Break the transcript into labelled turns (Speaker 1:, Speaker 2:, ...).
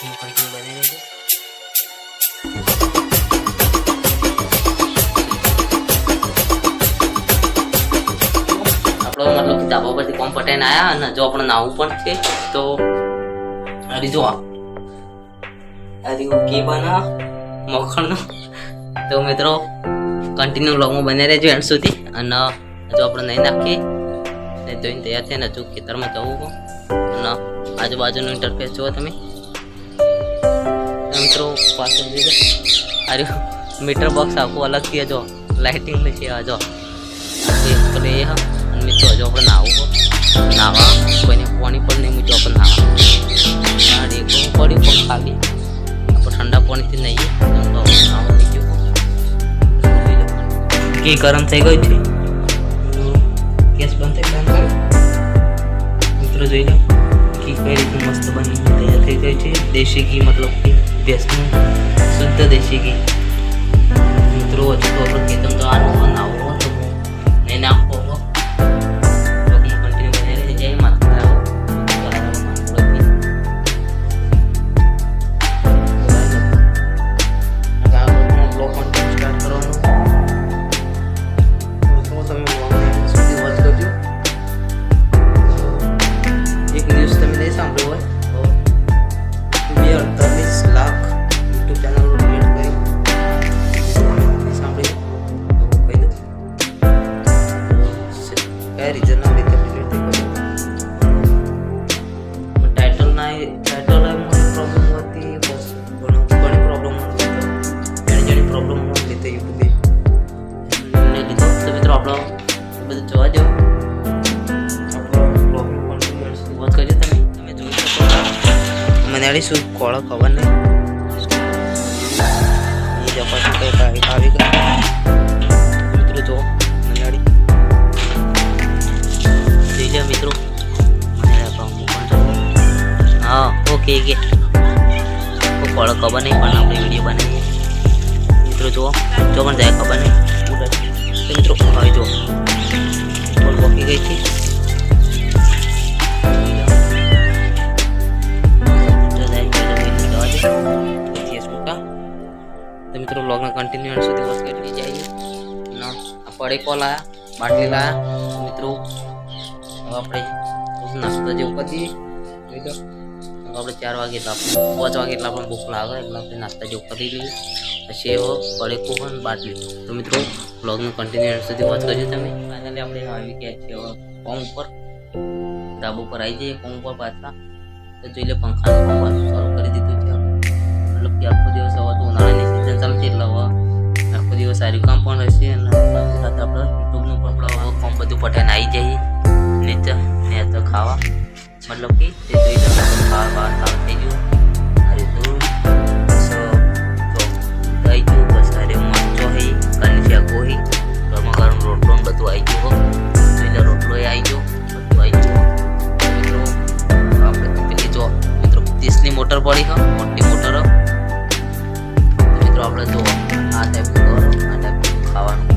Speaker 1: Continue બની રહેજો. આપણો મતલબ કે ધાબા પરથી કોમ પટાઈને આવ્યા અને જો આપણે નાવું પણ છે તો અરે જો અરે કે બના મખણનો. તો મિત્રો કન્ટિન્યુ વ્લોગમાં બને રહેજો એન્ડ સુધી. અને જો આપણે નહીં નાખીએ ને ધોઈને તૈયાર થઈને હજુ ખેતરમાં જવું અને આજુબાજુનું ઇન્ટરફેસ જુઓ તમે મિત્રો. પાછળ જોઈ અરે મીટર બોક્સ આખું અલગથી જો લાઇટિંગ છે આ જો એ અને મિત્રો હજુ આપણે નાવા કોઈને પાણી પણ નહીં મૂક્યું આપણે નાવા ડેકું પડ્યું પણ ખાલી આપણે ઠંડા પાણીથી નહીં નાવા મૂક્યું ઘી ગરમ થઈ ગયું છે. ગેસ બંધ થઈ મિત્રો જોઈ લો ઘી કઈ રીતનું મસ્ત બની તૈયાર થઈ ગયું છે. દેશી ઘી મતલબ કે ભેંસનું શુદ્ધ દેશી ઘી. મિત્રો હજુ તો આપણે ખેતમ તો આ નાવો તો નહીં નાખવો કન્ટિન્યુ બની રહે જય માતા. મને શું કોળો ખબર નહીં એ જપાસી કંઈક આવી ગયા મિત્રો. જો મનાડી જોઈ લે મિત્રો. હા ઓકે કે કોળો ખબર નહીં પણ આપણે વિડીયો બનાવીએ મિત્રો. જો પણ જાય ખબર નહીં મિત્રો. હવે જો કોળ પોકી ગઈ હતી. તો મિત્રો વ્લોગના કન્ટિન્યુ એન્ડ સુધી વોચ કરી જઈએ. આ પડે કોલ આવ્યા બાટલી લાયા મિત્રો. હવે આપણે નાસ્તો જેવું કરીએ જોઈ લો. આપણે 4 વાગે એટલે આપણે 5 વાગે એટલે આપણને ભૂખ લાગે એટલે આપણે નાસ્તા જેવું કરી લઈએ. પછી એવો પડે કોહન બાટલી. તો મિત્રો વ્લોગનું કન્ટિન્યુ એન્ડ સુધી વોચ કરજો તમે. ફાઇનલી આપણે આવી ગયા છીએ હવે કોમ ઉપર. ધાબા ઉપર આવી જઈએ કોમ ઉપર પાછા. તો જોઈ લે પંખાનું કામ પાછું ચાલુ કરી દીધું છે. મતલબ કે આખો દિવસ હવે તો ઉનાળાની સિઝન ચાલશે એટલે હવે આખો દિવસ સારું કામ પણ રહેશે અને સાથે આપણે યુટ્યુબનું પણ હવે કામ બધું પટાઈને આવી જઈએ નીચે ને તો ખાવા મતલબ કે તે જોઈ લો ખાવા ચાલુ થઈ ગયું. અરે તો બસ થઈ ગયું બસ. અરે મરચો હઈ કનસિયા ગોહી ગરમા ગરમ રોટલો બધું આવી ગયું. જોઈ લો રોટલો આવી ગયો બધું આવી ગયું મિત્રો. આપણે પેલી જો મિત્રો 30ની મોટર પડી હા મોટી મોટર. મિત્રો આપણે જો આ ટાઈપનું કરો આ ટાઈપનું ખાવાનું